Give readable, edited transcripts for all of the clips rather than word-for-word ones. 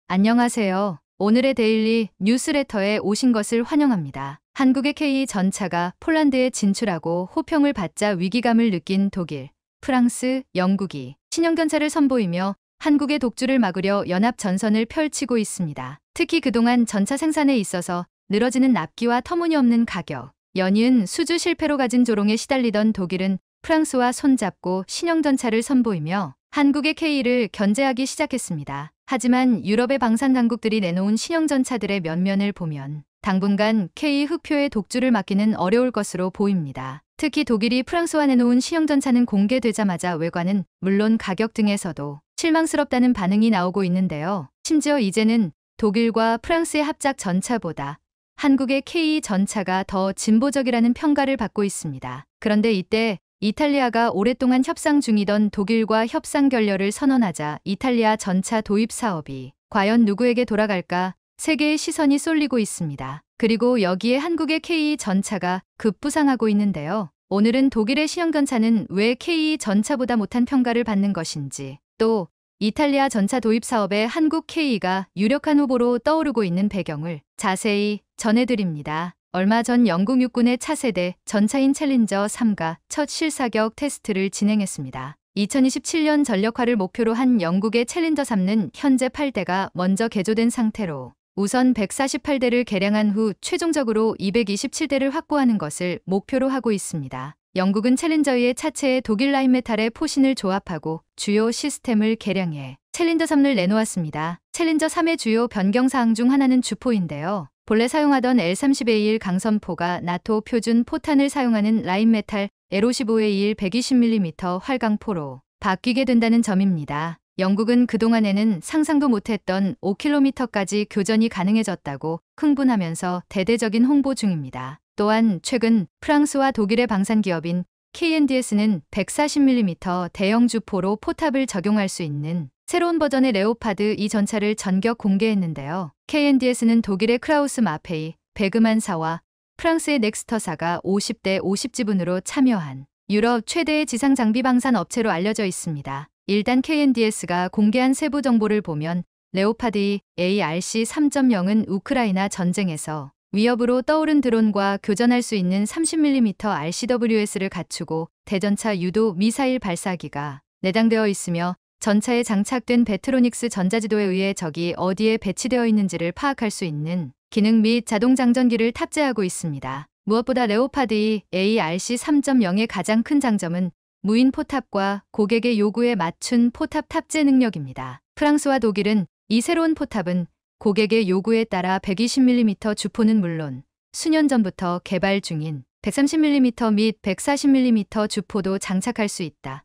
안녕하세요. 오늘의 데일리 뉴스레터에 오신 것을 환영합니다. 한국의 K 전차가 폴란드에 진출하고 호평을 받자 위기감을 느낀 독일, 프랑스, 영국이 신형전차를 선보이며 한국의 독주를 막으려 연합 전선을 펼치고 있습니다. 특히 그동안 전차 생산에 있어서 늘어지는 납기와 터무니없는 가격, 연이은 수주 실패로 가진 조롱에 시달리던 독일은 프랑스와 손잡고 신형전차를 선보이며 한국의 K를 견제하기 시작했습니다. 하지만 유럽의 방산 강국들이 내놓은 신형전차들의 면면을 보면 당분간 K 흑표의 독주를 막기는 어려울 것으로 보입니다. 특히 독일이 프랑스와 내놓은 신형전차는 공개되자마자 외관은 물론 가격 등에서도 실망스럽다는 반응이 나오고 있는데요. 심지어 이제는 독일과 프랑스의 합작 전차보다 한국의 K 전차가 더 진보적이라는 평가를 받고 있습니다. 그런데 이때 이탈리아가 오랫동안 협상 중이던 독일과 협상 결렬을 선언하자 이탈리아 전차 도입 사업이 과연 누구에게 돌아갈까 세계의 시선이 쏠리고 있습니다. 그리고 여기에 한국의 K 전차가 급부상하고 있는데요. 오늘은 독일의 신형전차는 왜 K 전차보다 못한 평가를 받는 것인지, 또 이탈리아 전차 도입 사업에 한국 K가 유력한 후보로 떠오르고 있는 배경을 자세히 전해드립니다. 얼마 전 영국 육군의 차세대 전차인 챌린저 3가 첫 실사격 테스트를 진행했습니다. 2027년 전력화를 목표로 한 영국의 챌린저 3는 현재 8대가 먼저 개조된 상태로 우선 148대를 개량한 후 최종적으로 227대를 확보하는 것을 목표로 하고 있습니다. 영국은 챌린저의 차체에 독일 라인메탈의 포신을 조합하고 주요 시스템을 개량해 챌린저 3을 내놓았습니다. 챌린저 3의 주요 변경사항 중 하나는 주포인데요. 본래 사용하던 L30A1 강선포가 나토 표준 포탄을 사용하는 라인메탈 L55A1 120mm 활강포로 바뀌게 된다는 점입니다. 영국은 그동안에는 상상도 못했던 5km까지 교전이 가능해졌다고 흥분하면서 대대적인 홍보 중입니다. 또한 최근 프랑스와 독일의 방산기업인 KNDS는 140mm 대형 주포로 포탑을 적용할 수 있는 새로운 버전의 레오파드 2 전차를 전격 공개했는데요. KNDS는 독일의 크라우스 마페이, 베그만사와 프랑스의 넥스터사가 50대 50지분으로 참여한 유럽 최대의 지상 장비 방산 업체로 알려져 있습니다. 일단 KNDS가 공개한 세부 정보를 보면 레오파드 2 ARC 3.0은 우크라이나 전쟁에서 위협으로 떠오른 드론과 교전할 수 있는 30mm RCWS를 갖추고 대전차 유도 미사일 발사기가 내장되어 있으며 전차에 장착된 베트로닉스 전자지도에 의해 적이 어디에 배치되어 있는지를 파악할 수 있는 기능 및 자동 장전기를 탑재하고 있습니다. 무엇보다 레오파드 2 ARC 3.0의 가장 큰 장점은 무인 포탑과 고객의 요구에 맞춘 포탑 탑재 능력입니다. 프랑스와 독일은 이 새로운 포탑은 고객의 요구에 따라 120mm 주포는 물론 수년 전부터 개발 중인 130mm 및 140mm 주포도 장착할 수 있다.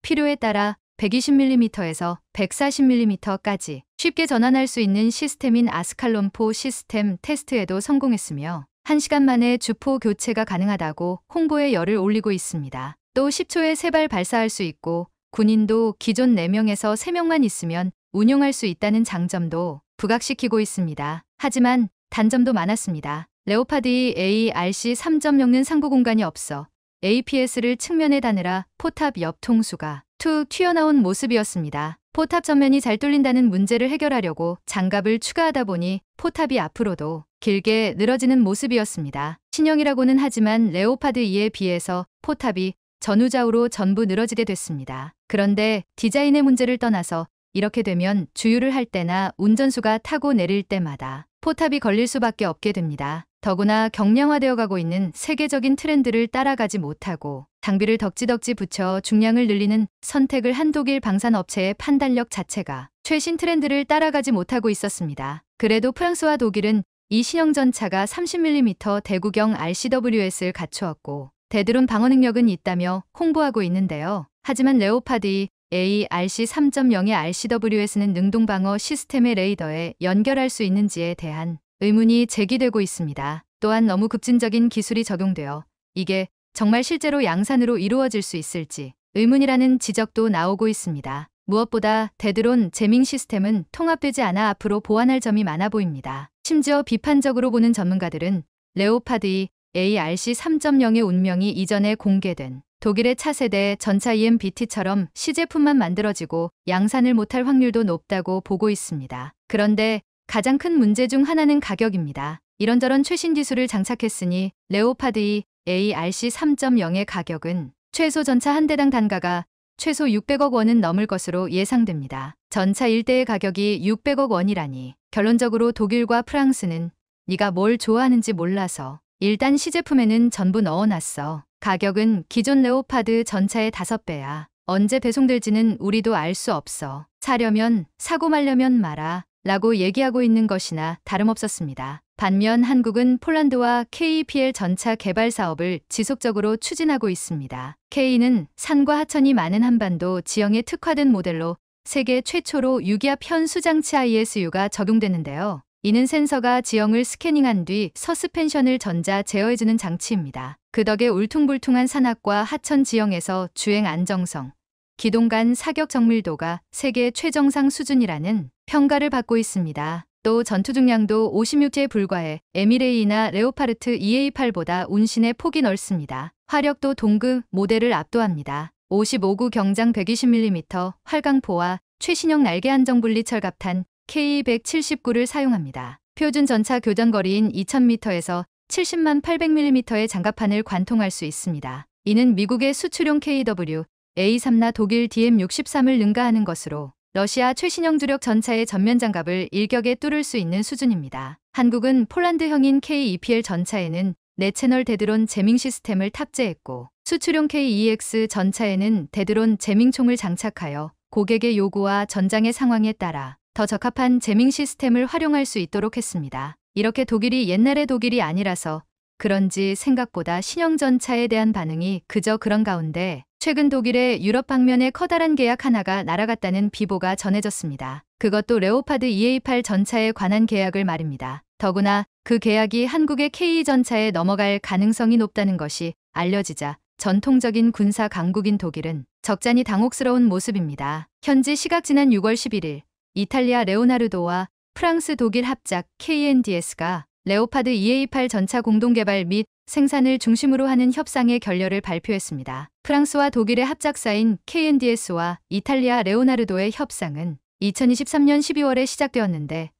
필요에 따라 120mm에서 140mm까지 쉽게 전환할 수 있는 시스템인 아스칼론포 시스템 테스트에도 성공했으며 1시간 만에 주포 교체가 가능하다고 홍보에 열을 올리고 있습니다. 또 10초에 3발 발사할 수 있고 군인도 기존 4명에서 3명만 있으면 운용할 수 있다는 장점도 부각시키고 있습니다. 하지만 단점도 많았습니다. 레오파드 2 ARC 3.0는 상부 공간이 없어 APS를 측면에 다느라 포탑 옆 통수가 툭 튀어나온 모습이었습니다. 포탑 전면이 잘 뚫린다는 문제를 해결하려고 장갑을 추가하다 보니 포탑이 앞으로도 길게 늘어지는 모습이었습니다. 신형이라고는 하지만 레오파드 2에 비해서 포탑이 전후좌우로 전부 늘어지게 됐습니다. 그런데 디자인의 문제를 떠나서 이렇게 되면 주유를 할 때나 운전수가 타고 내릴 때마다 포탑이 걸릴 수밖에 없게 됩니다. 더구나 경량화되어 가고 있는 세계적인 트렌드를 따라가지 못하고 장비를 덕지덕지 붙여 중량을 늘리는 선택을 한 독일 방산업체의 판단력 자체가 최신 트렌드를 따라가지 못하고 있었습니다. 그래도 프랑스와 독일은 이 신형전차가 30mm 대구경 RCWS를 갖추었고 대드론 방어 능력은 있다며 홍보하고 있는데요. 하지만 레오파드 2 ARC 3.0의 RCWS는 능동방어 시스템의 레이더에 연결할 수 있는지에 대한 의문이 제기되고 있습니다. 또한 너무 급진적인 기술이 적용되어 이게 정말 실제로 양산으로 이루어질 수 있을지 의문이라는 지적도 나오고 있습니다. 무엇보다 대드론 제밍 시스템은 통합되지 않아 앞으로 보완할 점이 많아 보입니다. 심지어 비판적으로 보는 전문가들은 레오파드 2 ARC 3.0의 운명이 이전에 공개된 독일의 차세대 전차 EMBT처럼 시제품만 만들어지고 양산을 못할 확률도 높다고 보고 있습니다. 그런데 가장 큰 문제 중 하나는 가격입니다. 이런저런 최신 기술을 장착했으니 레오파드 2 ARC 3.0의 가격은 최소 전차 한 대당 단가가 최소 600억 원은 넘을 것으로 예상됩니다. 전차 1대의 가격이 600억 원이라니 결론적으로 독일과 프랑스는 네가 뭘 좋아하는지 몰라서 일단 시제품에는 전부 넣어놨어. 가격은 기존 레오파드 전차의 5배야. 언제 배송될지는 우리도 알 수 없어. 사려면 사고 말려면 마라 라고 얘기하고 있는 것이나 다름없었습니다. 반면 한국은 폴란드와 KEPL 전차 개발 사업을 지속적으로 추진하고 있습니다. K는 산과 하천이 많은 한반도 지형에 특화된 모델로 세계 최초로 유기압 현수장치 ISU가 적용되는데요. 이는 센서가 지형을 스캐닝한 뒤 서스펜션을 전자 제어해주는 장치입니다. 그 덕에 울퉁불퉁한 산악과 하천 지형에서 주행 안정성, 기동간 사격 정밀도가 세계 최정상 수준이라는 평가를 받고 있습니다. 또 전투 중량도 56제에 불과해 에미레이나 레오파르트 EA8보다 운신의 폭이 넓습니다. 화력도 동급 모델을 압도합니다. 55구 경장 120mm 활강포와 최신형 날개 안정 분리 철갑탄 K179를 사용합니다. 표준 전차 교전거리인 2000m에서 70만 800mm의 장갑판을 관통할 수 있습니다. 이는 미국의 수출용 KW A3나 독일 DM63을 능가하는 것으로 러시아 최신형 주력 전차의 전면 장갑을 일격에 뚫을 수 있는 수준입니다. 한국은 폴란드형인 KEPL 전차에는 4채널 데드론 제밍 시스템을 탑재했고 수출용 KEX 전차에는 데드론 제밍총을 장착하여 고객의 요구와 전장의 상황에 따라 더 적합한 제밍 시스템을 활용할 수 있도록 했습니다. 이렇게 독일이 옛날의 독일이 아니라서 그런지 생각보다 신형 전차에 대한 반응이 그저 그런 가운데 최근 독일의 유럽 방면에 커다란 계약 하나가 날아갔다는 비보가 전해졌습니다. 그것도 레오파드 EA8 전차에 관한 계약을 말입니다. 더구나 그 계약이 한국의 KE 전차에 넘어갈 가능성이 높다는 것이 알려지자 전통적인 군사 강국인 독일은 적잖이 당혹스러운 모습입니다. 현지 시각 지난 6월 11일 이탈리아 레오나르도와 프랑스 독일 합작 KNDS가 레오파드 EA8 전차 공동개발 및 생산을 중심으로 하는 협상의 결렬을 발표했습니다. 프랑스와 독일의 합작사인 KNDS와 이탈리아 레오나르도의 협상은 2023년 12월에 시작되었는데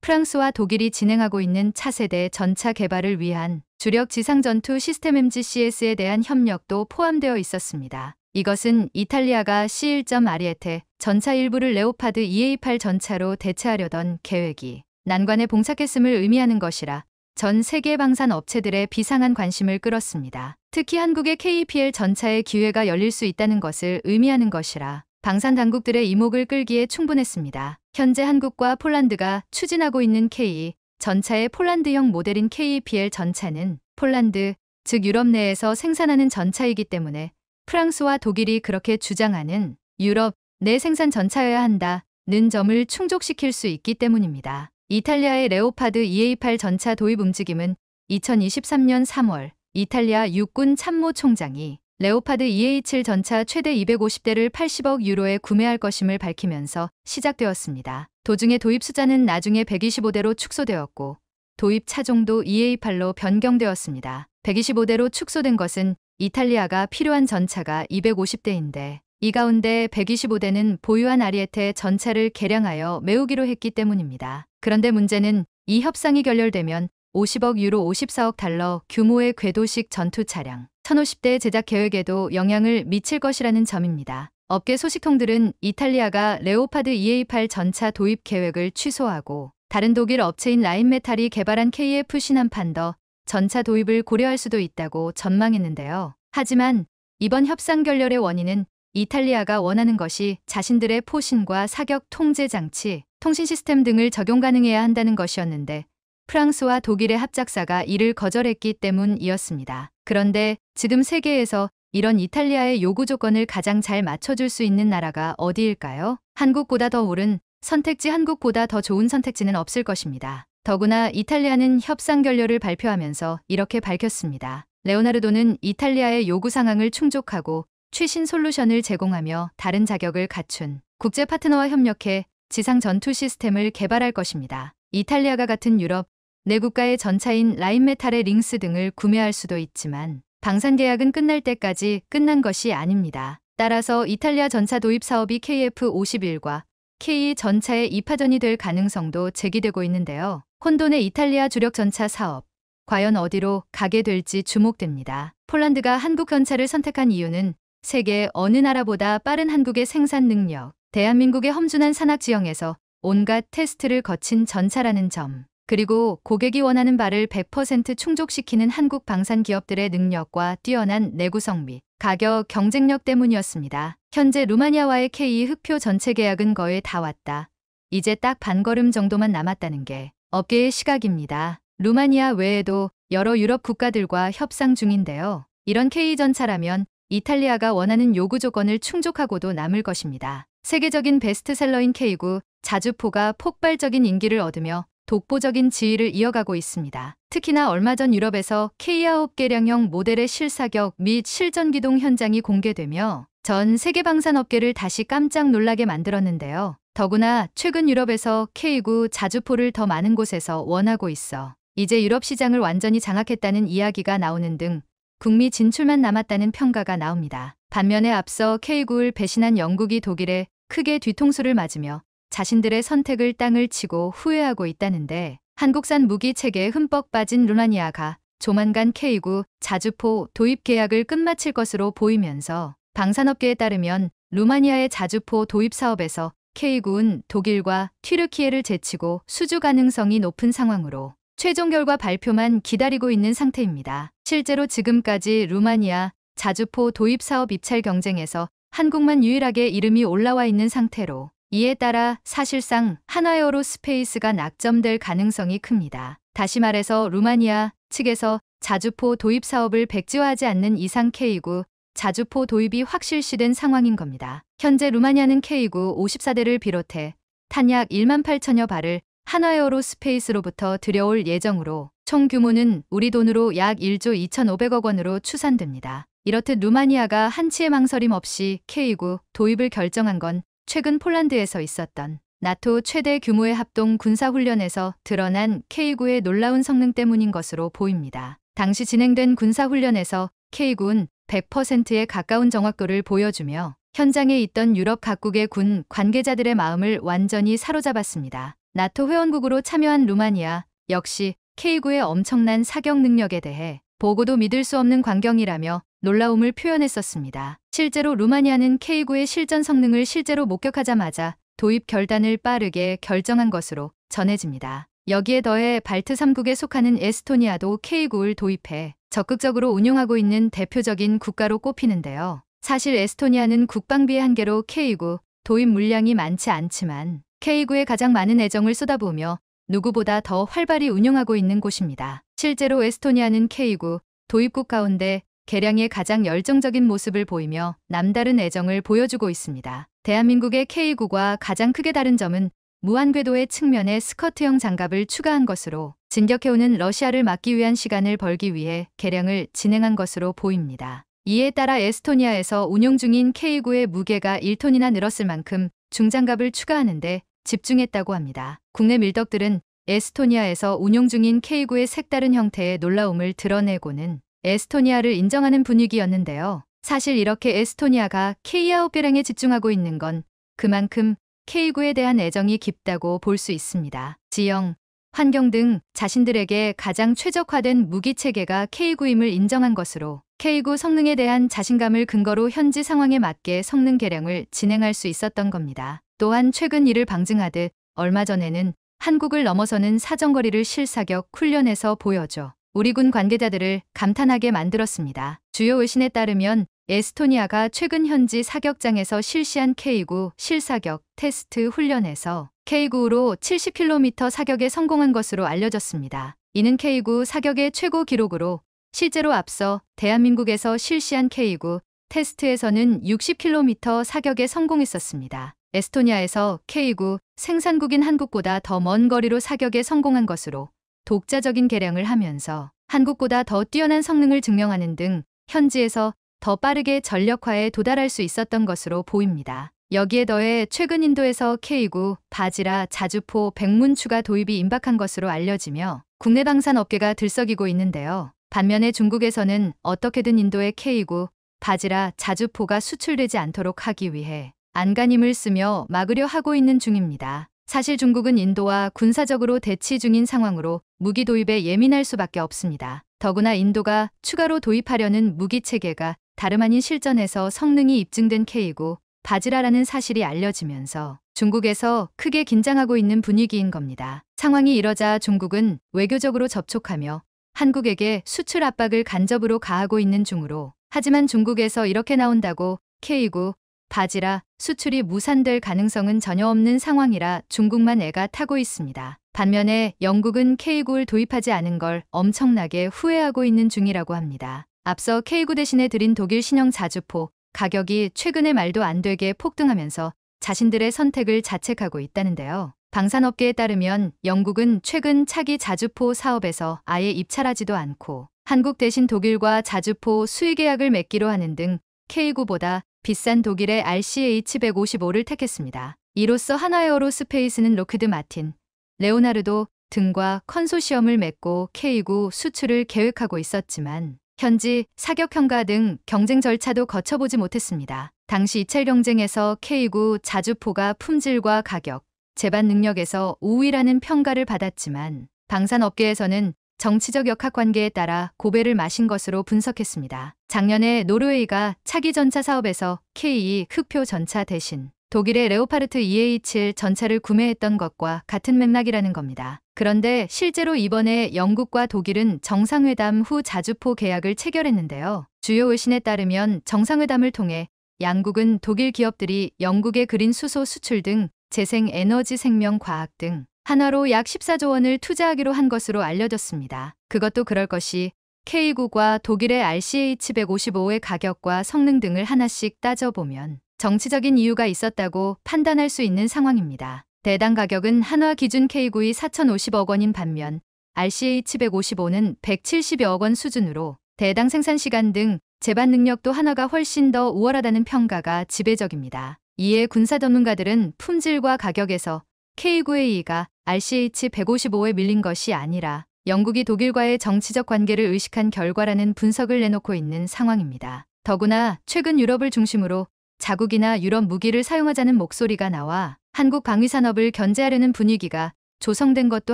프랑스와 독일이 진행하고 있는 차세대 전차 개발을 위한 주력 지상전투 시스템 MGCS에 대한 협력도 포함되어 있었습니다. 이것은 이탈리아가 C1. 아리에테 전차 일부를 레오파드 EA8 전차로 대체하려던 계획이 난관에 봉착했음을 의미하는 것이라 전 세계 방산 업체들의 비상한 관심을 끌었습니다. 특히 한국의 KEPL 전차의 기회가 열릴 수 있다는 것을 의미하는 것이라 방산 당국들의 이목을 끌기에 충분했습니다. 현재 한국과 폴란드가 추진하고 있는 KE 전차의 폴란드형 모델인 KEPL 전차는 폴란드, 즉 유럽 내에서 생산하는 전차이기 때문에 프랑스와 독일이 그렇게 주장하는 유럽 내 생산 전차여야 한다는 점을 충족시킬 수 있기 때문입니다. 이탈리아의 레오파드 EA8 전차 도입 움직임은 2023년 3월 이탈리아 육군 참모총장이 레오파드 EA7 전차 최대 250대를 80억 유로에 구매할 것임을 밝히면서 시작되었습니다. 도중에 도입 숫자는 나중에 125대로 축소되었고 도입 차종도 EA8로 변경되었습니다. 125대로 축소된 것은 이탈리아가 필요한 전차가 250대인데 이 가운데 125대는 보유한 아리에테 전차를 개량하여 메우기로 했기 때문입니다. 그런데 문제는 이 협상이 결렬되면 50억 유로 54억 달러 규모의 궤도식 전투 차량 1050대 제작 계획에도 영향을 미칠 것이라는 점입니다. 업계 소식통들은 이탈리아가 레오파드 EA8 전차 도입 계획을 취소하고 다른 독일 업체인 라인메탈이 개발한 KF 신한판더 전차 도입을 고려할 수도 있다고 전망했는데요. 하지만 이번 협상 결렬의 원인은 이탈리아가 원하는 것이 자신들의 포신과 사격 통제 장치, 통신 시스템 등을 적용 가능해야 한다는 것이었는데 프랑스와 독일의 합작사가 이를 거절했기 때문이었습니다. 그런데 지금 세계에서 이런 이탈리아의 요구 조건을 가장 잘 맞춰줄 수 있는 나라가 어디일까요? 한국보다 더 옳은 선택지, 한국보다 더 좋은 선택지는 없을 것입니다. 더구나 이탈리아는 협상 결렬을 발표하면서 이렇게 밝혔습니다. 레오나르도는 이탈리아의 요구 상황을 충족하고 최신 솔루션을 제공하며 다른 자격을 갖춘 국제 파트너와 협력해 지상 전투 시스템을 개발할 것입니다. 이탈리아가 같은 유럽 내 국가의 전차인 라인메탈의 링스 등을 구매할 수도 있지만 방산 계약은 끝날 때까지 끝난 것이 아닙니다. 따라서 이탈리아 전차 도입 사업이 KF51과 K 전차의 2파전이 될 가능성도 제기되고 있는데요. 혼돈의 이탈리아 주력 전차 사업. 과연 어디로 가게 될지 주목됩니다. 폴란드가 한국 전차를 선택한 이유는 세계 어느 나라보다 빠른 한국의 생산 능력, 대한민국의 험준한 산악 지형에서 온갖 테스트를 거친 전차라는 점, 그리고 고객이 원하는 바를 100% 충족시키는 한국 방산 기업들의 능력과 뛰어난 내구성 및 가격 경쟁력 때문이었습니다. 현재 루마니아와의 K 흑표 전체 계약은 거의 다 왔다. 이제 딱 반걸음 정도만 남았다는 게 업계의 시각입니다. 루마니아 외에도 여러 유럽 국가들과 협상 중인데요. 이런 K 전차라면 이탈리아가 원하는 요구 조건을 충족하고도 남을 것입니다. 세계적인 베스트셀러인 K9 자주포가 폭발적인 인기를 얻으며 독보적인 지위를 이어가고 있습니다. 특히나 얼마 전 유럽에서 K9 개량형 모델의 실사격 및 실전기동 현장이 공개되며 전 세계 방산업계를 다시 깜짝 놀라게 만들었는데요. 더구나 최근 유럽에서 K9 자주포를 더 많은 곳에서 원하고 있어 이제 유럽 시장을 완전히 장악했다는 이야기가 나오는 등 북미 진출만 남았다는 평가가 나옵니다. 반면에 앞서 K9를 배신한 영국이 독일에 크게 뒤통수를 맞으며 자신들의 선택을 땅을 치고 후회하고 있다는데 한국산 무기 체계에 흠뻑 빠진 루마니아가 조만간 K9 자주포 도입 계약을 끝마칠 것으로 보이면서 방산업계에 따르면 루마니아의 자주포 도입 사업에서 K9은 독일과 튀르키예를 제치고 수주 가능성이 높은 상황으로 최종 결과 발표만 기다리고 있는 상태입니다. 실제로 지금까지 루마니아 자주포 도입 사업 입찰 경쟁에서 한국만 유일하게 이름이 올라와 있는 상태로 이에 따라 사실상 한화에어로스페이스가 낙점될 가능성이 큽니다. 다시 말해서 루마니아 측에서 자주포 도입 사업을 백지화하지 않는 이상 K9 자주포 도입이 확실시된 상황인 겁니다. 현재 루마니아는 K9 54대를 비롯해 탄약 1만 8천여 발을 한화에어로스페이스로부터 들여올 예정으로 총 규모는 우리 돈으로 약 1조 2,500억 원으로 추산됩니다. 이렇듯 루마니아가 한치의 망설임 없이 K9 도입을 결정한 건 최근 폴란드에서 있었던 나토 최대 규모의 합동 군사훈련에서 드러난 K9의 놀라운 성능 때문인 것으로 보입니다. 당시 진행된 군사훈련에서 K9는 100%에 가까운 정확도를 보여주며 현장에 있던 유럽 각국의 군 관계자들의 마음을 완전히 사로잡았습니다. 나토 회원국으로 참여한 루마니아 역시 K9의 엄청난 사격 능력에 대해 보고도 믿을 수 없는 광경이라며 놀라움을 표현했었습니다. 실제로 루마니아는 K9의 실전 성능을 실제로 목격하자마자 도입 결단을 빠르게 결정한 것으로 전해집니다. 여기에 더해 발트 3국에 속하는 에스토니아도 K9를 도입해 적극적으로 운용하고 있는 대표적인 국가로 꼽히는데요. 사실 에스토니아는 국방비의 한계로 K9 도입 물량이 많지 않지만 K9에 가장 많은 애정을 쏟아부으며 누구보다 더 활발히 운용하고 있는 곳입니다. 실제로 에스토니아는 K9 도입국 가운데 개량에 가장 열정적인 모습을 보이며 남다른 애정을 보여주고 있습니다. 대한민국의 K9과 가장 크게 다른 점은 무한궤도의 측면에 스커트형 장갑을 추가한 것으로 진격해오는 러시아를 막기 위한 시간을 벌기 위해 개량을 진행한 것으로 보입니다. 이에 따라 에스토니아에서 운용 중인 K9의 무게가 1톤이나 늘었을 만큼 중장갑을 추가하는데 집중했다고 합니다. 국내 밀덕들은 에스토니아에서 운용 중인 K9의 색다른 형태에 놀라움을 드러내고는 에스토니아를 인정하는 분위기였는데요. 사실 이렇게 에스토니아가 K9 개량에 집중하고 있는 건 그만큼 K9에 대한 애정이 깊다고 볼 수 있습니다. 지형, 환경 등 자신들에게 가장 최적화된 무기 체계가 K9임을 인정한 것으로 K9 성능에 대한 자신감을 근거로 현지 상황에 맞게 성능 개량을 진행할 수 있었던 겁니다. 또한 최근 이를 방증하듯 얼마 전에는 한국을 넘어서는 사정거리를 실사격 훈련에서 보여줘 우리 군 관계자들을 감탄하게 만들었습니다. 주요 외신에 따르면 에스토니아가 최근 현지 사격장에서 실시한 K9 실사격 테스트 훈련에서 K9로 70km 사격에 성공한 것으로 알려졌습니다. 이는 K9 사격의 최고 기록으로 실제로 앞서 대한민국에서 실시한 K9 테스트에서는 60km 사격에 성공했었습니다. 에스토니아에서 K9 생산국인 한국보다 더 먼 거리로 사격에 성공한 것으로 독자적인 개량을 하면서 한국보다 더 뛰어난 성능을 증명하는 등 현지에서 더 빠르게 전력화에 도달할 수 있었던 것으로 보입니다. 여기에 더해 최근 인도에서 K9 바지라 자주포 백문 추가 도입이 임박한 것으로 알려지며 국내 방산 업계가 들썩이고 있는데요. 반면에 중국에서는 어떻게든 인도의 K9 바지라 자주포가 수출되지 않도록 하기 위해 안간힘을 쓰며 막으려 하고 있는 중입니다. 사실 중국은 인도와 군사적으로 대치 중인 상황으로 무기 도입에 예민할 수밖에 없습니다. 더구나 인도가 추가로 도입하려는 무기 체계가 다름 아닌 실전에서 성능이 입증된 K9 바지라라는 사실이 알려지면서 중국에서 크게 긴장하고 있는 분위기인 겁니다. 상황이 이러자 중국은 외교적으로 접촉하며 한국에게 수출 압박을 간접으로 가하고 있는 중으로, 하지만 중국에서 이렇게 나온다고 K9 바지라 수출이 무산될 가능성은 전혀 없는 상황이라 중국만 애가 타고 있습니다. 반면에 영국은 K9를 도입하지 않은 걸 엄청나게 후회하고 있는 중이라고 합니다. 앞서 K9 대신에 들인 독일 신형 자주포 가격이 최근에 말도 안 되게 폭등하면서 자신들의 선택을 자책하고 있다는데요. 방산업계에 따르면 영국은 최근 차기 자주포 사업에서 아예 입찰하지도 않고 한국 대신 독일과 자주포 수의 계약을 맺기로 하는 등 K9보다 비싼 독일의 RCH-155를 택했습니다. 이로써 한화에어로스페이스는 로키드 마틴, 레오나르도 등과 컨소시엄을 맺고 K9 수출을 계획하고 있었지만 현지 사격 평가 등 경쟁 절차도 거쳐보지 못했습니다. 당시 입찰 경쟁에서 K9 자주포가 품질과 가격, 제반 능력에서 우위라는 평가를 받았지만 방산업계에서는 정치적 역학관계에 따라 고배를 마신 것으로 분석했습니다. 작년에 노르웨이가 차기 전차 사업에서 K2 흑표 전차 대신 독일의 레오파르트 EA7 전차를 구매했던 것과 같은 맥락이라는 겁니다. 그런데 실제로 이번에 영국과 독일은 정상회담 후 자주포 계약을 체결했는데요. 주요 의신에 따르면 정상회담을 통해 양국은 독일 기업들이 영국에 그린 수소 수출 등 재생에너지 생명과학 등 한화로 약 14조 원을 투자하기로 한 것으로 알려졌습니다. 그것도 그럴 것이 K9과 독일의 RCH-155의 가격과 성능 등을 하나씩 따져보면 정치적인 이유가 있었다고 판단할 수 있는 상황입니다. 대당 가격은 한화 기준 K9이 4,050억 원인 반면 RCH-155는 170여억 원 수준으로 대당 생산 시간 등 제반 능력도 한화가 훨씬 더 우월하다는 평가가 지배적입니다. 이에 군사 전문가들은 품질과 가격에서 K9A가 RCH-155에 밀린 것이 아니라 영국이 독일과의 정치적 관계를 의식한 결과라는 분석을 내놓고 있는 상황입니다. 더구나 최근 유럽을 중심으로 자국이나 유럽 무기를 사용하자는 목소리가 나와 한국 방위산업을 견제하려는 분위기가 조성된 것도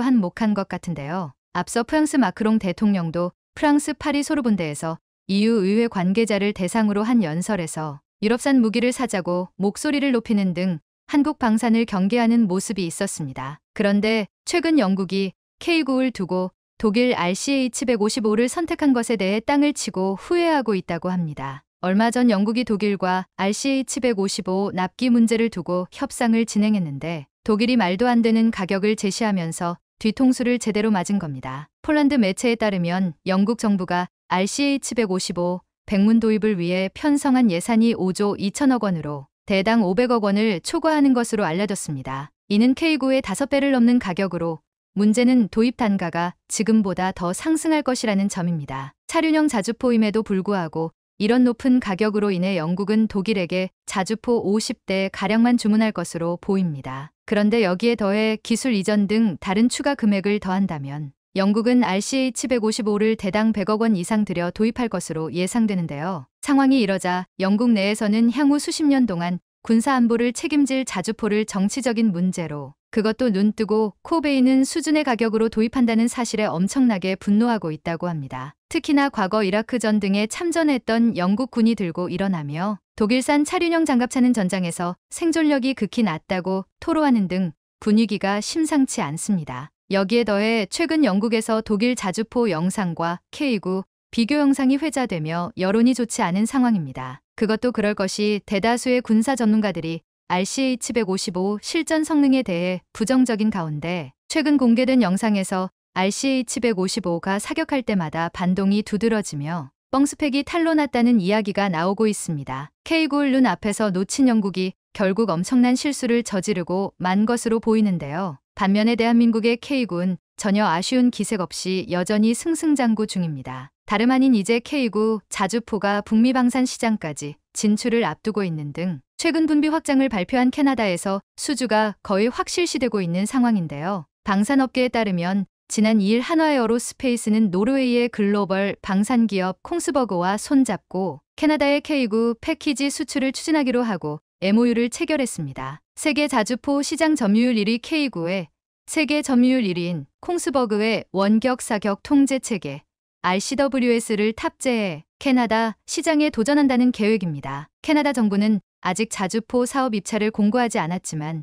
한몫한 것 같은데요. 앞서 프랑스 마크롱 대통령도 프랑스 파리 소르본대에서 EU 의회 관계자를 대상으로 한 연설에서 유럽산 무기를 사자고 목소리를 높이는 등 한국 방산을 경계하는 모습이 있었습니다. 그런데 최근 영국이 K9를 두고 독일 RCH-155를 선택한 것에 대해 땅을 치고 후회하고 있다고 합니다. 얼마 전 영국이 독일과 RCH-155 납기 문제를 두고 협상을 진행했는데 독일이 말도 안 되는 가격을 제시하면서 뒤통수를 제대로 맞은 겁니다. 폴란드 매체에 따르면 영국 정부가 RCH-155 백문 도입을 위해 편성한 예산이 5조 2천억 원으로 대당 500억 원을 초과하는 것으로 알려졌습니다. 이는 K9의 5배를 넘는 가격으로 문제는 도입 단가가 지금보다 더 상승할 것이라는 점입니다. 차륜형 자주포임에도 불구하고 이런 높은 가격으로 인해 영국은 독일에게 자주포 50대 가량만 주문할 것으로 보입니다. 그런데 여기에 더해 기술 이전 등 다른 추가 금액을 더한다면 영국은 RCH-155를 대당 100억 원 이상 들여 도입할 것으로 예상되는데요. 상황이 이러자 영국 내에서는 향후 수십 년 동안 군사 안보를 책임질 자주포를 정치적인 문제로, 그것도 눈뜨고 코 베이는 수준의 가격으로 도입한다는 사실에 엄청나게 분노하고 있다고 합니다. 특히나 과거 이라크전 등에 참전했던 영국 군이 들고 일어나며 독일산 차륜형 장갑차는 전장에서 생존력이 극히 낮다고 토로하는 등 분위기가 심상치 않습니다. 여기에 더해 최근 영국에서 독일 자주포 영상과 K9 비교 영상이 회자되며 여론이 좋지 않은 상황입니다. 그것도 그럴 것이 대다수의 군사 전문가들이 RCH-155 실전 성능에 대해 부정적인 가운데 최근 공개된 영상에서 RCH-155가 사격할 때마다 반동이 두드러지며 뻥스펙이 탄로났다는 이야기가 나오고 있습니다. K9를 눈 앞에서 놓친 영국이 결국 엄청난 실수를 저지르고 만 것으로 보이는데요. 반면에 대한민국의 K9는 전혀 아쉬운 기색 없이 여전히 승승장구 중입니다. 다름 아닌 이제 K9 자주포가 북미 방산 시장까지 진출을 앞두고 있는 등 최근 분비 확장을 발표한 캐나다에서 수주가 거의 확실시되고 있는 상황인데요. 방산업계에 따르면 지난 2일 한화에어로스페이스는 노르웨이의 글로벌 방산기업 콩스버그와 손잡고 캐나다의 K9 패키지 수출을 추진하기로 하고 MOU를 체결했습니다. 세계 자주포 시장 점유율 1위 K9에 세계 점유율 1위인 콩스버그의 원격 사격 통제 체계 RCWS를 탑재해 캐나다 시장에 도전한다는 계획입니다. 캐나다 정부는 아직 자주포 사업 입찰을 공고하지 않았지만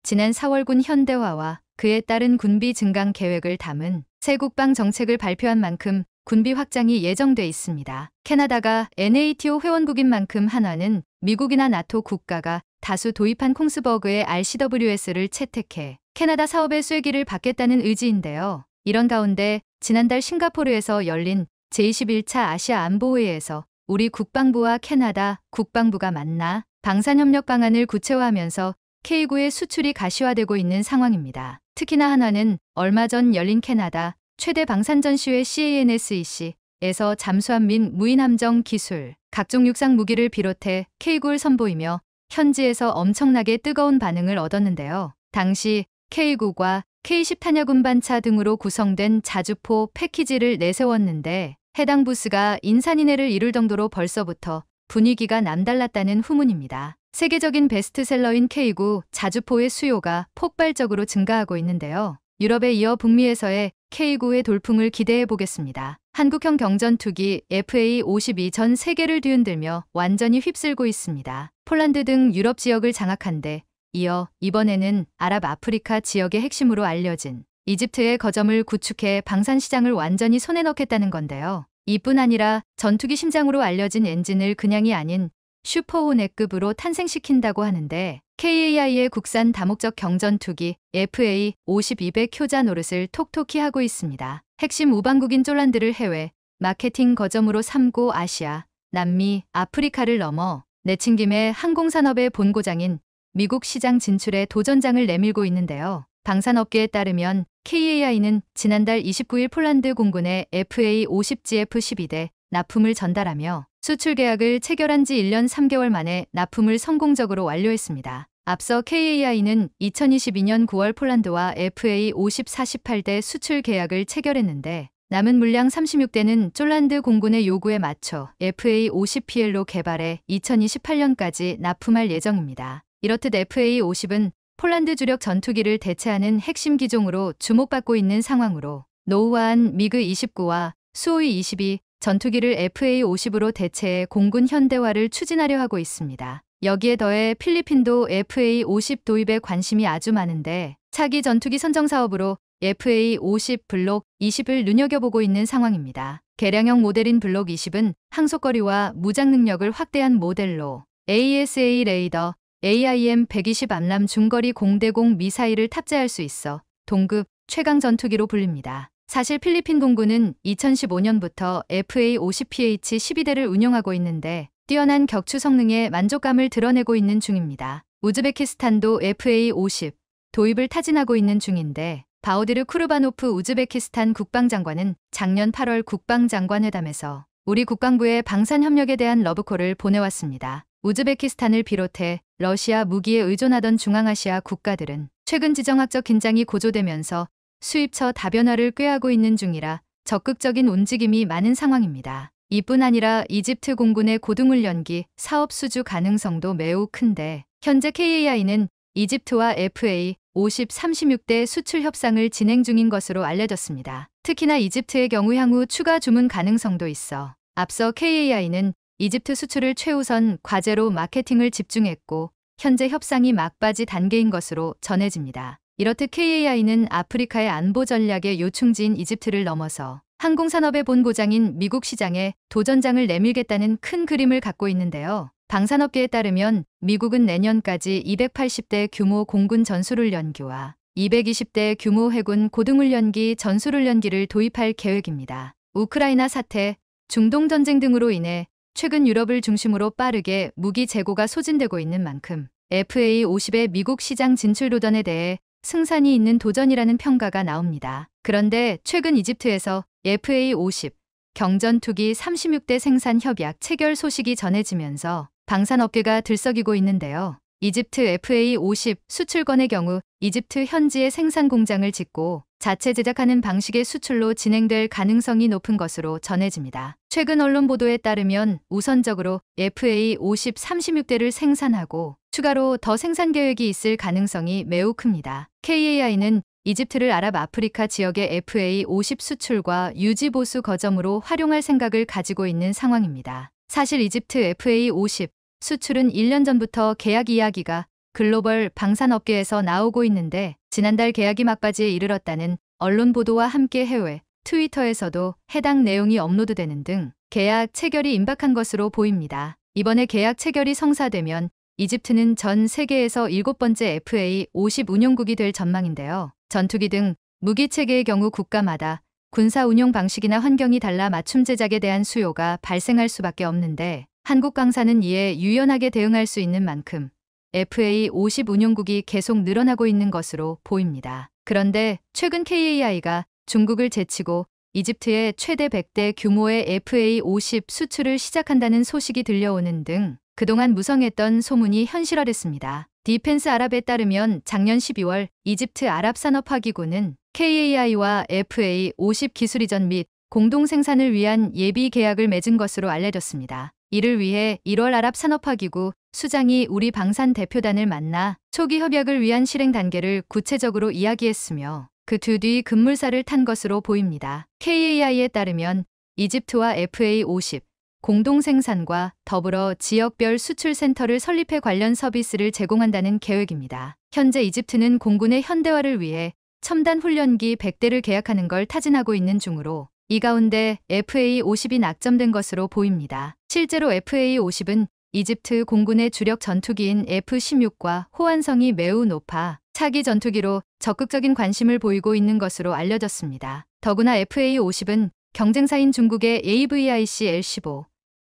지난 4월 군 현대화와 그에 따른 군비 증강 계획을 담은 새 국방 정책을 발표한 만큼 군비 확장이 예정돼 있습니다. 캐나다가 NATO 회원국인 만큼 한화는 미국이나 나토 국가가 다수 도입한 콩스버그의 RCWS를 채택해 캐나다 사업의 쐐기를 받겠다는 의지인데요. 이런 가운데 지난달 싱가포르에서 열린 제21차 아시아 안보회의에서 우리 국방부와 캐나다 국방부가 만나 방산협력 방안을 구체화하면서 K9의 수출이 가시화되고 있는 상황입니다. 특히나 한화는 얼마 전 열린 캐나다 최대 방산전시회 CANSEC에서 잠수함 및 무인함정 기술, 각종 육상 무기를 비롯해 K9를 선보이며 현지에서 엄청나게 뜨거운 반응을 얻었는데요. 당시 K9과 K10 탄약 운반차 등으로 구성된 자주포 패키지를 내세웠는데 해당 부스가 인산인해를 이룰 정도로 벌써부터 분위기가 남달랐다는 후문입니다. 세계적인 베스트셀러인 K9 자주포의 수요가 폭발적으로 증가하고 있는데요. 유럽에 이어 북미에서의 K9의 돌풍을 기대해 보겠습니다. 한국형 경전투기 FA-52 전 세계를 뒤흔들며 완전히 휩쓸고 있습니다. 폴란드 등 유럽 지역을 장악한 데 이어 이번에는 아랍아프리카 지역의 핵심으로 알려진 이집트의 거점을 구축해 방산시장을 완전히 손에 넣겠다는 건데요. 이뿐 아니라 전투기 심장으로 알려진 엔진을 그냥이 아닌 슈퍼호넷급으로 탄생시킨다고 하는데 KAI의 국산 다목적 경전투기 FA-50-200 효자 노릇을 톡톡히 하고 있습니다. 핵심 우방국인 쫄란드를 해외 마케팅 거점으로 삼고 아시아, 남미, 아프리카를 넘어 내친김에 항공산업의 본고장인 미국 시장 진출에 도전장을 내밀고 있는데요. 방산업계에 따르면 KAI는 지난달 29일 폴란드 공군에 FA-50GF-12대 납품을 전달하며 수출 계약을 체결한 지 1년 3개월 만에 납품을 성공적으로 완료했습니다. 앞서 KAI는 2022년 9월 폴란드와 FA-50-48대 수출 계약을 체결했는데 남은 물량 36대는 쫄란드 공군의 요구에 맞춰 FA-50PL로 개발해 2028년까지 납품할 예정입니다. 이렇듯 FA-50은 폴란드 주력 전투기를 대체하는 핵심 기종으로 주목받고 있는 상황으로 노후화한 미그-29와 수호이-22 전투기를 FA-50으로 대체해 공군 현대화를 추진하려 하고 있습니다. 여기에 더해 필리핀도 FA-50 도입에 관심이 아주 많은데 차기 전투기 선정 사업으로 FA-50 블록 20을 눈여겨보고 있는 상황입니다. 개량형 모델인 블록 20은 항속거리와 무장 능력을 확대한 모델로 AESA 레이더, AIM-120 암람 중거리 공대공 미사일을 탑재할 수 있어 동급 최강 전투기로 불립니다. 사실 필리핀 공군은 2015년부터 FA-50PH 12대를 운용하고 있는데 뛰어난 격추 성능에 만족감을 드러내고 있는 중입니다. 우즈베키스탄도 FA-50 도입을 타진하고 있는 중인데 바우디르 쿠르바노프 우즈베키스탄 국방장관은 작년 8월 국방장관회담에서 우리 국방부의 방산협력에 대한 러브콜을 보내왔습니다. 우즈베키스탄을 비롯해 러시아 무기에 의존하던 중앙아시아 국가들은 최근 지정학적 긴장이 고조되면서 수입처 다변화를 꾀하고 있는 중이라 적극적인 움직임이 많은 상황입니다. 이뿐 아니라 이집트 공군의 고등훈련기 사업 수주 가능성도 매우 큰데 현재 KAI는 이집트와 FA-50 36대 수출 협상을 진행 중인 것으로 알려졌습니다. 특히나 이집트의 경우 향후 추가 주문 가능성도 있어 앞서 KAI는 이집트 수출을 최우선 과제로 마케팅을 집중했고 현재 협상이 막바지 단계인 것으로 전해집니다. 이렇듯 KAI는 아프리카의 안보 전략의 요충지인 이집트를 넘어서 항공산업의 본고장인 미국 시장에 도전장을 내밀겠다는 큰 그림을 갖고 있는데요. 방산업계에 따르면 미국은 내년까지 280대 규모 공군 전술훈련기와 220대 규모 해군 고등훈련기 전술훈련기를 도입할 계획입니다. 우크라이나 사태, 중동 전쟁 등으로 인해 최근 유럽을 중심으로 빠르게 무기 재고가 소진되고 있는 만큼 FA-50의 미국 시장 진출 도전에 대해 승산이 있는 도전이라는 평가가 나옵니다. 그런데 최근 이집트에서 FA-50 경전투기 36대 생산 협약 체결 소식이 전해지면서 방산업계가 들썩이고 있는데요. 이집트 FA-50 수출권의 경우 이집트 현지에 생산 공장을 짓고 자체 제작하는 방식의 수출로 진행될 가능성이 높은 것으로 전해집니다. 최근 언론 보도에 따르면 우선적으로 FA-50 36대를 생산하고 추가로 더 생산 계획이 있을 가능성이 매우 큽니다. KAI는 이집트를 아랍 아프리카 지역의 FA50 수출과 유지 보수 거점으로 활용할 생각을 가지고 있는 상황입니다. 사실 이집트 FA50 수출은 1년 전부터 계약 이야기가 글로벌 방산업계에서 나오고 있는데 지난달 계약이 막바지에 이르렀다는 언론 보도와 함께 해외 트위터에서도 해당 내용이 업로드되는 등 계약 체결이 임박한 것으로 보입니다. 이번에 계약 체결이 성사되면 이집트는 전 세계에서 7번째 FA50 운용국이 될 전망인데요. 전투기 등 무기 체계의 경우 국가마다 군사 운용 방식이나 환경이 달라 맞춤 제작에 대한 수요가 발생할 수밖에 없는데 한국 방산은 이에 유연하게 대응할 수 있는 만큼 FA50 운용국이 계속 늘어나고 있는 것으로 보입니다. 그런데 최근 KAI가 중국을 제치고 이집트에 최대 100대 규모의 FA50 수출을 시작한다는 소식이 들려오는 등 그동안 무성했던 소문이 현실화됐습니다. 디펜스 아랍에 따르면 작년 12월 이집트 아랍산업화기구는 KAI와 FA50 기술 이전 및 공동 생산을 위한 예비 계약을 맺은 것으로 알려졌습니다. 이를 위해 1월 아랍산업화기구 수장이 우리 방산 대표단을 만나 초기 협약을 위한 실행 단계를 구체적으로 이야기했으며 그 뒤 급물살을 탄 것으로 보입니다. KAI에 따르면 이집트와 FA50 공동 생산과 더불어 지역별 수출 센터를 설립해 관련 서비스를 제공한다는 계획입니다. 현재 이집트는 공군의 현대화를 위해 첨단 훈련기 100대를 계약하는 걸 타진하고 있는 중으로 이 가운데 FA50이 낙점된 것으로 보입니다. 실제로 FA50은 이집트 공군의 주력 전투기인 F-16과 호환성이 매우 높아 차기 전투기로 적극적인 관심을 보이고 있는 것으로 알려졌습니다. 더구나 FA50은 경쟁사인 중국의 AVIC L-15,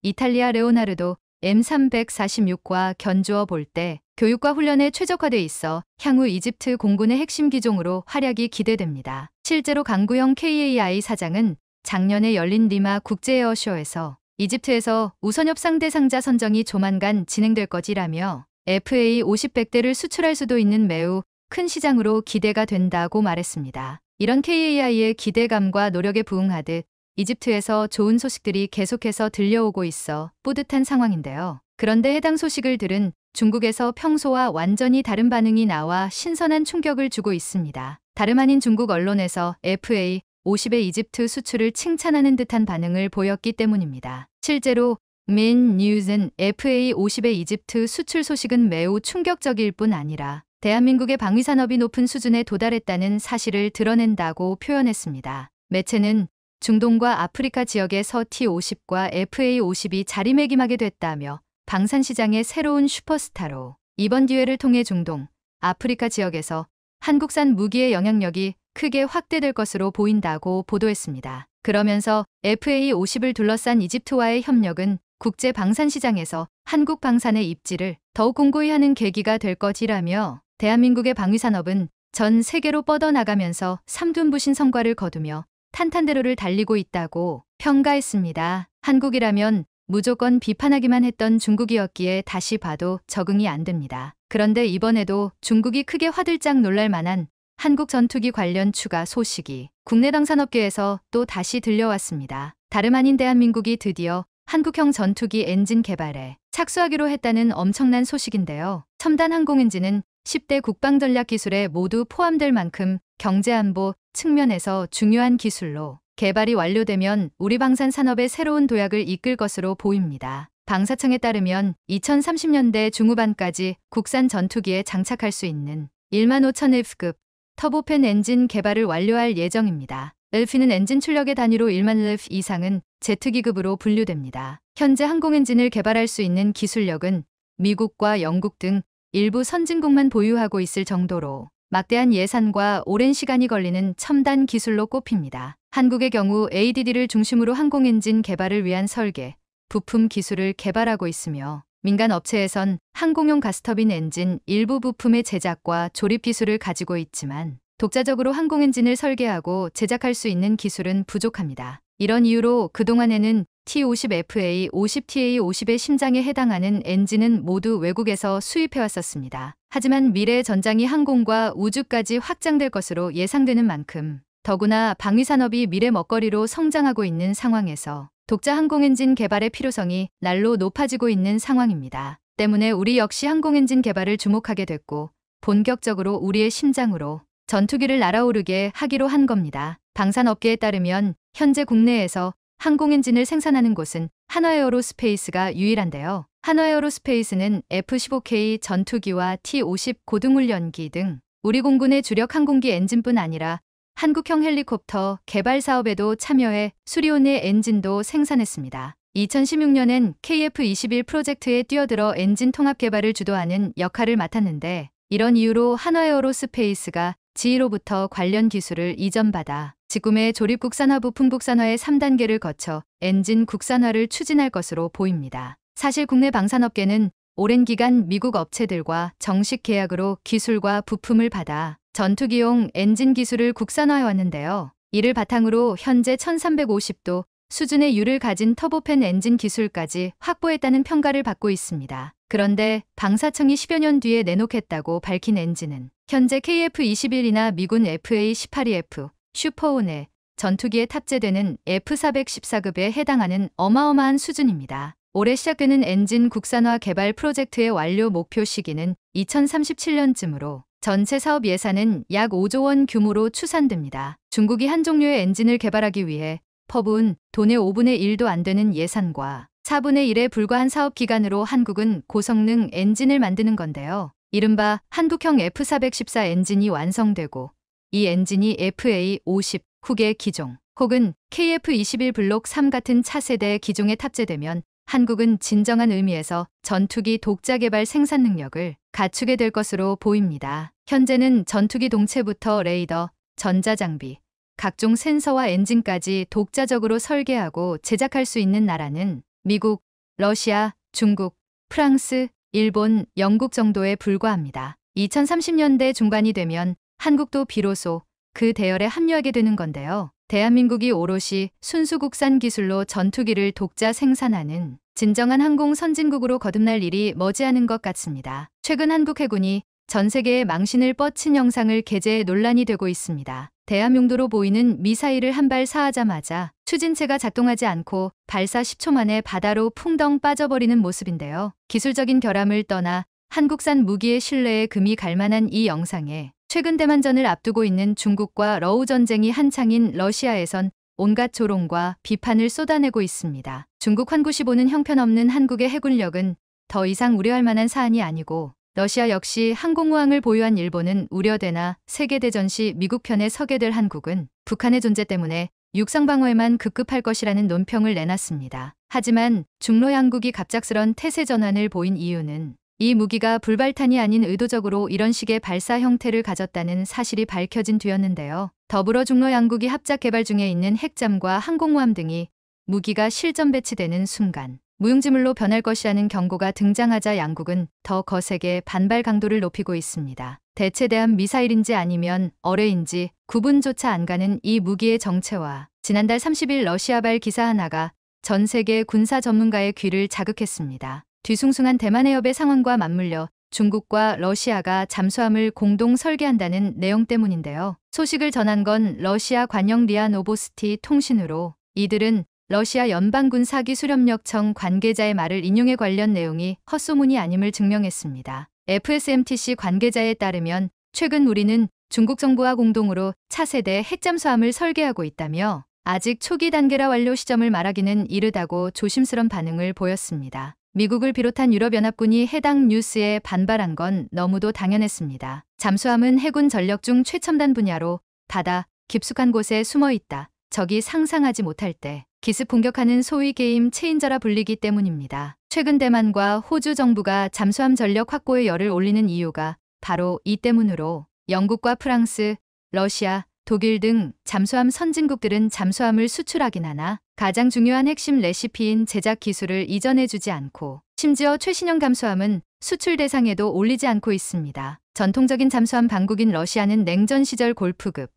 이탈리아 레오나르도 M346과 견주어 볼 때 교육과 훈련에 최적화돼 있어 향후 이집트 공군의 핵심 기종으로 활약이 기대됩니다. 실제로 강구영 KAI 사장은 작년에 열린 리마 국제에어쇼에서 이집트에서 우선 협상 대상자 선정이 조만간 진행될 것이라며 FA50 100대를 수출할 수도 있는 매우 큰 시장으로 기대가 된다고 말했습니다. 이런 KAI의 기대감과 노력에 부응하듯 이집트에서 좋은 소식들이 계속해서 들려오고 있어 뿌듯한 상황인데요. 그런데 해당 소식을 들은 중국에서 평소와 완전히 다른 반응이 나와 신선한 충격을 주고 있습니다. 다름 아닌 중국 언론에서 FA50의 이집트 수출을 칭찬하는 듯한 반응을 보였기 때문입니다. 실제로 민뉴스는 FA50의 이집트 수출 소식은 매우 충격적일 뿐 아니라 대한민국의 방위산업이 높은 수준에 도달했다는 사실을 드러낸다고 표현했습니다. 매체는 중동과 아프리카 지역에서 T50과 FA50이 자리매김하게 됐다며 방산시장의 새로운 슈퍼스타로 이번 기회를 통해 중동, 아프리카 지역에서 한국산 무기의 영향력이 크게 확대될 것으로 보인다고 보도했습니다. 그러면서 FA50을 둘러싼 이집트와의 협력은 국제 방산시장에서 한국 방산의 입지를 더욱 공고히 하는 계기가 될 것이라며 대한민국의 방위산업은 전 세계로 뻗어나가면서 삼둔부신 성과를 거두며 탄탄대로를 달리고 있다고 평가했습니다. 한국이라면 무조건 비판하기만 했던 중국이었기에 다시 봐도 적응이 안 됩니다. 그런데 이번에도 중국이 크게 화들짝 놀랄 만한 한국 전투기 관련 추가 소식이 국내 방산업계에서 또 다시 들려왔습니다. 다름 아닌 대한민국이 드디어 한국형 전투기 엔진 개발에 착수하기로 했다는 엄청난 소식인데요. 첨단 항공 엔진은 10대 국방전략 기술에 모두 포함될 만큼 경제안보 측면에서 중요한 기술로 개발이 완료되면 우리 방산 산업의 새로운 도약을 이끌 것으로 보입니다. 방사청에 따르면 2030년대 중후반까지 국산 전투기에 장착할 수 있는 15,000F급 터보팬 엔진 개발을 완료할 예정입니다. LP는 엔진 출력의 단위로 1만 LF 이상은 Z기급으로 분류됩니다. 현재 항공 엔진을 개발할 수 있는 기술력은 미국과 영국 등 일부 선진국만 보유하고 있을 정도로 막대한 예산과 오랜 시간이 걸리는 첨단 기술로 꼽힙니다. 한국의 경우 ADD를 중심으로 항공 엔진 개발을 위한 설계, 부품 기술을 개발하고 있으며 민간 업체에선 항공용 가스터빈 엔진 일부 부품의 제작과 조립 기술을 가지고 있지만 독자적으로 항공 엔진을 설계하고 제작할 수 있는 기술은 부족합니다. 이런 이유로 그동안에는 T50FA, 50TA50의 심장에 해당하는 엔진은 모두 외국에서 수입해왔었습니다. 하지만 미래의 전장이 항공과 우주까지 확장될 것으로 예상되는 만큼 더구나 방위산업이 미래 먹거리로 성장하고 있는 상황에서 독자 항공 엔진 개발의 필요성이 날로 높아지고 있는 상황입니다. 때문에 우리 역시 항공엔진 개발을 주목하게 됐고 본격적으로 우리의 심장으로 전투기를 날아오르게 하기로 한 겁니다. 방산업계에 따르면 현재 국내에서 항공엔진을 생산하는 곳은 한화에어로스페이스가 유일한데요. 한화에어로스페이스는 F-15K 전투기와 T-50 고등훈련기 등 우리 공군의 주력 항공기 엔진뿐 아니라 한국형 헬리콥터 개발 사업에도 참여해 수리온의 엔진도 생산했습니다. 2016년엔 KF-21 프로젝트에 뛰어들어 엔진 통합 개발을 주도하는 역할을 맡았는데 이런 이유로 한화에어로스페이스가 지휘로부터 관련 기술을 이전받아 지금의 조립 국산화 부품 국산화의 3단계를 거쳐 엔진 국산화를 추진할 것으로 보입니다. 사실 국내 방산업계는 오랜 기간 미국 업체들과 정식 계약으로 기술과 부품을 받아 전투기용 엔진 기술을 국산화해왔는데요. 이를 바탕으로 현재 1350도 수준의 유를 가진 터보팬 엔진 기술까지 확보했다는 평가를 받고 있습니다. 그런데 방사청이 10여 년 뒤에 내놓겠다고 밝힌 엔진은 현재 KF-21이나 미군 FA-18EF, 슈퍼온의 전투기에 탑재되는 F-414급에 해당하는 어마어마한 수준입니다. 올해 시작되는 엔진 국산화 개발 프로젝트의 완료 목표 시기는 2037년쯤으로 전체 사업 예산은 약 5조 원 규모로 추산됩니다. 중국이 한 종류의 엔진을 개발하기 위해 퍼부은 돈의 5분의 1도 안 되는 예산과 4분의 1에 불과한 사업 기간으로 한국은 고성능 엔진을 만드는 건데요. 이른바 한국형 F-414 엔진이 완성되고 이 엔진이 FA-50 후계 기종 혹은 KF-21 블록 3 같은 차세대 기종에 탑재되면 한국은 진정한 의미에서 전투기 독자 개발 생산 능력을 갖추게 될 것으로 보입니다. 현재는 전투기 동체부터 레이더, 전자장비, 각종 센서와 엔진까지 독자적으로 설계하고 제작할 수 있는 나라는 미국, 러시아, 중국, 프랑스, 일본, 영국 정도에 불과합니다. 2030년대 중반이 되면 한국도 비로소 그 대열에 합류하게 되는 건데요. 대한민국이 오롯이 순수 국산 기술로 전투기를 독자 생산하는 진정한 항공 선진국으로 거듭날 일이 머지않은 것 같습니다. 최근 한국 해군이 전 세계에 망신을 뻗친 영상을 게재해 논란이 되고 있습니다. 대함용도로 보이는 미사일을 한 발 쏴하자마자 추진체가 작동하지 않고 발사 10초 만에 바다로 풍덩 빠져버리는 모습인데요. 기술적인 결함을 떠나 한국산 무기의 신뢰에 금이 갈 만한 이 영상에 최근 대만전을 앞두고 있는 중국과 러우 전쟁이 한창인 러시아에선 온갖 조롱과 비판을 쏟아내고 있습니다. 중국 환구시 보는 형편없는 한국의 해군력은 더 이상 우려할 만한 사안이 아니고 러시아 역시 항공우항을 보유한 일본은 우려되나 세계대전 시 미국 편에 서게 될 한국은 북한의 존재 때문에 육상방어에만 급급할 것이라는 논평을 내놨습니다. 하지만 중러 양국이 갑작스런 태세 전환을 보인 이유는 이 무기가 불발탄이 아닌 의도적으로 이런 식의 발사 형태를 가졌다는 사실이 밝혀진 뒤였는데요. 더불어 중러 양국이 합작 개발 중에 있는 핵잠과 항공모함 등이 무기가 실전 배치되는 순간 무용지물로 변할 것이라는 경고가 등장하자 양국은 더 거세게 반발 강도를 높이고 있습니다. 대체 대함 미사일인지 아니면 어뢰인지 구분조차 안 가는 이 무기의 정체와 지난달 30일 러시아발 기사 하나가 전 세계 군사 전문가의 귀를 자극했습니다. 뒤숭숭한 대만 해협의 상황과 맞물려 중국과 러시아가 잠수함을 공동 설계한다는 내용 때문인데요. 소식을 전한 건 러시아 관영 리아 노보스티 통신으로 이들은 러시아 연방군사기수렴력청 관계자의 말을 인용해 관련 내용이 헛소문이 아님을 증명했습니다. FSMTC 관계자에 따르면 최근 우리는 중국 정부와 공동으로 차세대 핵잠수함을 설계하고 있다며 아직 초기 단계라 완료 시점을 말하기는 이르다고 조심스런 반응을 보였습니다. 미국을 비롯한 유럽연합군이 해당 뉴스에 반발한 건 너무도 당연했습니다. 잠수함은 해군 전력 중 최첨단 분야로 바다 깊숙한 곳에 숨어 있다. 적이 상상하지 못할 때 기습 공격하는 소위 게임 체인저라 불리기 때문입니다. 최근 대만과 호주 정부가 잠수함 전력 확보에 열을 올리는 이유가 바로 이 때문으로 영국과 프랑스, 러시아, 독일 등 잠수함 선진국들은 잠수함을 수출하긴 하나 가장 중요한 핵심 레시피인 제작 기술을 이전해주지 않고 심지어 최신형 잠수함은 수출 대상에도 올리지 않고 있습니다. 전통적인 잠수함 강국인 러시아는 냉전 시절 골프급,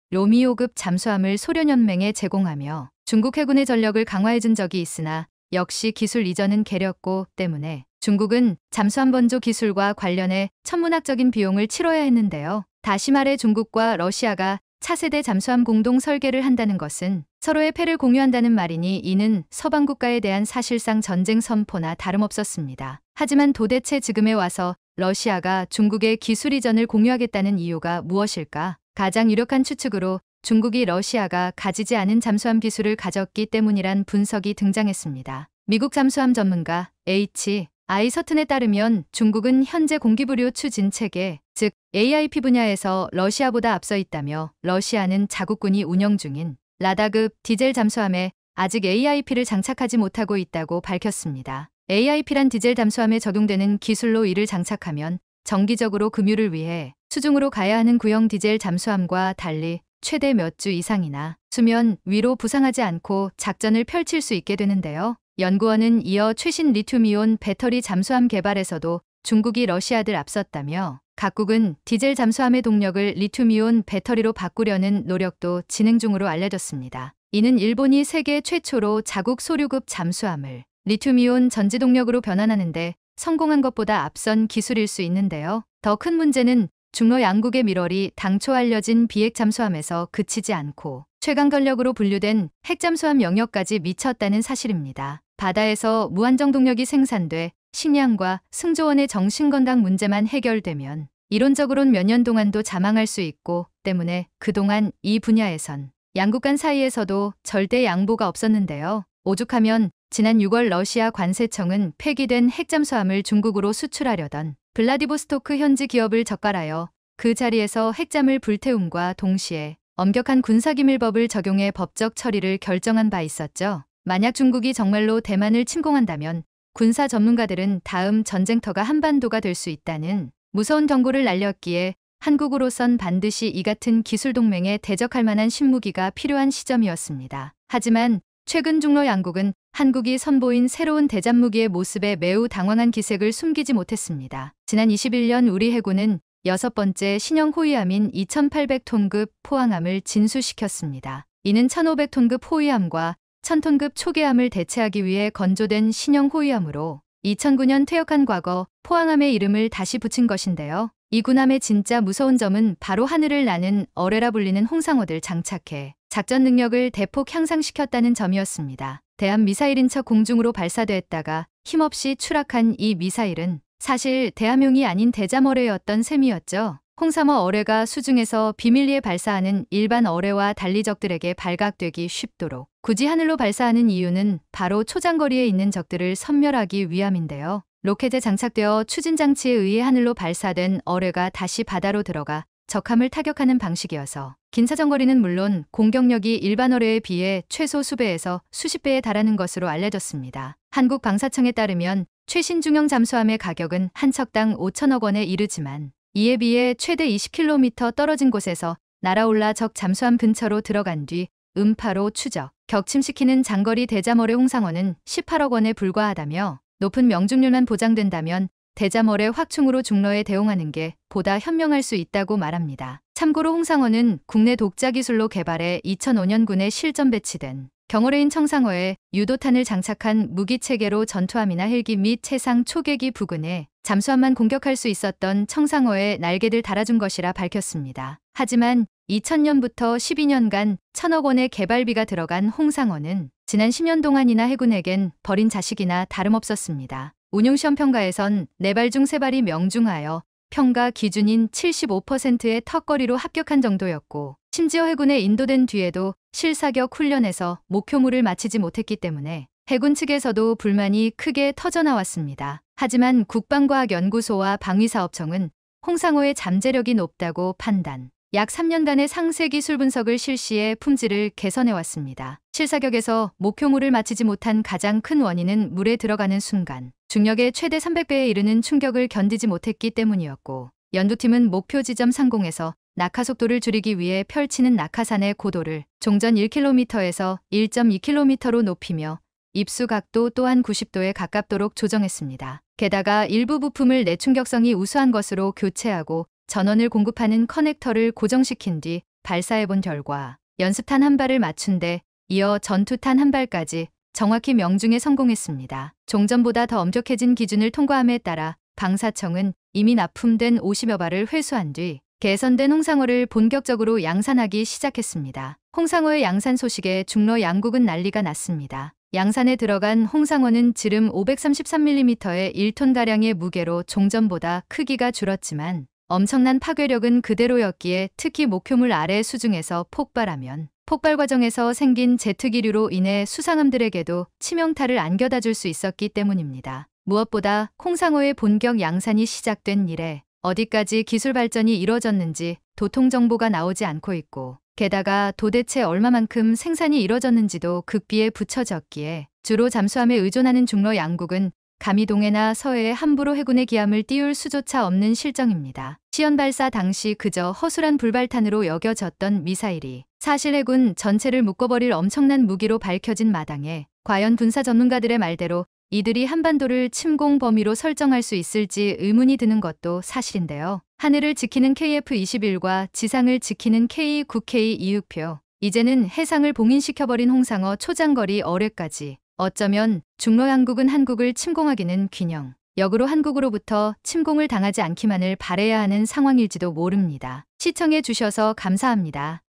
로미오급 잠수함을 소련연맹에 제공하며 중국 해군의 전력을 강화해준 적이 있으나 역시 기술 이전은 게렸고 때문에 중국은 잠수함 번조 기술과 관련해 천문학적인 비용을 치러야 했는데요. 다시 말해 중국과 러시아가 차세대 잠수함 공동 설계를 한다는 것은 서로의 패를 공유한다는 말이니 이는 서방 국가에 대한 사실상 전쟁 선포나 다름없었습니다. 하지만 도대체 지금에 와서 러시아가 중국의 기술 이전을 공유하겠다는 이유가 무엇일까? 가장 유력한 추측으로 중국이 러시아가 가지지 않은 잠수함 기술을 가졌기 때문이란 분석이 등장했습니다. 미국 잠수함 전문가 H.I. 서튼에 따르면 중국은 현재 공기부료 추진 체계, 즉 AIP 분야에서 러시아보다 앞서 있다며 러시아는 자국군이 운영 중인 라다급 디젤 잠수함에 아직 AIP를 장착하지 못하고 있다고 밝혔습니다. AIP란 디젤 잠수함에 적용되는 기술로 이를 장착하면 정기적으로 금유를 위해 수중으로 가야 하는 구형 디젤 잠수함과 달리 최대 몇 주 이상이나 수면 위로 부상하지 않고 작전을 펼칠 수 있게 되는데요. 연구원은 이어 최신 리튬이온 배터리 잠수함 개발에서도 중국이 러시아를 앞섰다며 각국은 디젤 잠수함의 동력을 리튬이온 배터리로 바꾸려는 노력도 진행 중으로 알려졌습니다. 이는 일본이 세계 최초로 자국 소류급 잠수함을 리튬이온 전지동력으로 변환하는데 성공한 것보다 앞선 기술일 수 있는데요. 더 큰 문제는 중러 양국의 밀월이 당초 알려진 비핵 잠수함에서 그치지 않고 최강 전력으로 분류된 핵잠수함 영역까지 미쳤다는 사실입니다. 바다에서 무한정 동력이 생산돼 식량과 승조원의 정신건강 문제만 해결되면 이론적으론 몇 년 동안도 자망할 수 있고 때문에 그동안 이 분야에선 양국 간 사이에서도 절대 양보가 없었는데요. 오죽하면 지난 6월 러시아 관세청은 폐기된 핵잠수함을 중국으로 수출하려던 블라디보스토크 현지 기업을 적발하여 그 자리에서 핵잠을 불태움과 동시에 엄격한 군사기밀법을 적용해 법적 처리를 결정한 바 있었죠. 만약 중국이 정말로 대만을 침공한다면 군사 전문가들은 다음 전쟁터가 한반도가 될 수 있다는 무서운 경고를 날렸기에 한국으로선 반드시 이 같은 기술 동맹에 대적할 만한 신무기가 필요한 시점이었습니다. 하지만 최근 중러 양국은 한국이 선보인 새로운 대잠무기의 모습에 매우 당황한 기색을 숨기지 못했습니다. 지난 21년 우리 해군은 6번째 신형 호위함인 2800톤급 포항함을 진수시켰습니다. 이는 1500톤급 호위함과 1000톤급 초계함을 대체하기 위해 건조된 신형 호위함으로 2009년 퇴역한 과거 포항함의 이름을 다시 붙인 것인데요. 이 군함의 진짜 무서운 점은 바로 하늘을 나는 어뢰라 불리는 홍상어들 장착해 작전 능력을 대폭 향상시켰다는 점이었습니다. 대한 미사일인 척 공중으로 발사됐다가 힘없이 추락한 이 미사일은 사실 대함용이 아닌 대잠어뢰였던 셈이었죠. 홍삼어 어뢰가 수중에서 비밀리에 발사하는 일반 어뢰와 달리 적들에게 발각되기 쉽도록 굳이 하늘로 발사하는 이유는 바로 초장거리에 있는 적들을 섬멸하기 위함인데요. 로켓에 장착되어 추진장치에 의해 하늘로 발사된 어뢰가 다시 바다로 들어가 적함을 타격하는 방식이어서 긴 사정거리는 물론 공격력이 일반 어뢰에 비해 최소 수배에서 수십 배에 달하는 것으로 알려졌습니다. 한국 방사청에 따르면 최신 중형 잠수함의 가격은 한 척당 5천억 원에 이르지만 이에 비해 최대 20km 떨어진 곳에서 날아올라 적 잠수함 근처로 들어간 뒤 음파로 추적, 격침시키는 장거리 대잠어뢰 홍상어는 18억 원에 불과하다며 높은 명중률만 보장된다면 대잠어뢰 확충으로 중러에 대응하는 게 보다 현명할 수 있다고 말합니다. 참고로 홍상어는 국내 독자 기술로 개발해 2005년군에 실전 배치된 경어뢰인 청상어에 유도탄을 장착한 무기체계로 전투함이나 헬기 및 해상 초계기 부근에 잠수함만 공격할 수 있었던 청상어에 날개를 달아준 것이라 밝혔습니다. 하지만 2000년부터 12년간 1000억 원의 개발비가 들어간 홍상어는 지난 10년 동안이나 해군에겐 버린 자식이나 다름없었습니다. 운용시험 평가에선 4발 중 3발이 명중하여 평가 기준인 75%의 턱걸이로 합격한 정도였고 심지어 해군에 인도된 뒤에도 실사격 훈련에서 목표물을 마치지 못했기 때문에 해군 측에서도 불만이 크게 터져나왔습니다. 하지만 국방과학연구소와 방위사업청은 홍상어의 잠재력이 높다고 판단, 약 3년간의 상세 기술 분석을 실시해 품질을 개선해왔습니다. 실사격에서 목표물을 마치지 못한 가장 큰 원인은 물에 들어가는 순간 중력의 최대 300배에 이르는 충격을 견디지 못했기 때문이었고 연두팀은 목표 지점 상공에서 낙하 속도를 줄이기 위해 펼치는 낙하산의 고도를 종전 1km에서 1.2km로 높이며 입수 각도 또한 90도에 가깝도록 조정했습니다. 게다가 일부 부품을 내충격성이 우수한 것으로 교체하고 전원을 공급하는 커넥터를 고정시킨 뒤 발사해본 결과 연습탄 한 발을 맞춘 데 이어 전투탄 한 발까지 정확히 명중에 성공했습니다. 종전보다 더 엄격해진 기준을 통과함에 따라 방사청은 이미 납품된 50여 발을 회수한 뒤 개선된 홍상어를 본격적으로 양산하기 시작했습니다. 홍상어의 양산 소식에 중러 양국은 난리가 났습니다. 양산에 들어간 홍상어는 지름 533mm의 1톤가량의 무게로 종전보다 크기가 줄었지만 엄청난 파괴력은 그대로였기에 특히 목표물 아래 수중에서 폭발하면 폭발 과정에서 생긴 제트기류로 인해 수상함들에게도 치명타를 안겨다 줄 수 있었기 때문입니다. 무엇보다 홍상어의 본격 양산이 시작된 이래 어디까지 기술 발전이 이뤄졌는지 도통 정보가 나오지 않고 있고 게다가 도대체 얼마만큼 생산이 이뤄졌는지도 극비에 붙여졌기에 주로 잠수함에 의존하는 중러 양국은 감히 동해나 서해에 함부로 해군의 기함을 띄울 수조차 없는 실정입니다. 시연 발사 당시 그저 허술한 불발탄으로 여겨졌던 미사일이 사실 해군 전체를 묶어버릴 엄청난 무기로 밝혀진 마당에 과연 군사 전문가들의 말대로 이들이 한반도를 침공 범위로 설정할 수 있을지 의문이 드는 것도 사실인데요. 하늘을 지키는 KF-21과 지상을 지키는 K-9K 이육표, 이제는 해상을 봉인시켜버린 홍상어 초장거리 어뢰까지 어쩌면 중러 양국은 한국을 침공하기는 균형, 역으로 한국으로부터 침공을 당하지 않기만을 바라야 하는 상황일지도 모릅니다. 시청해 주셔서 감사합니다.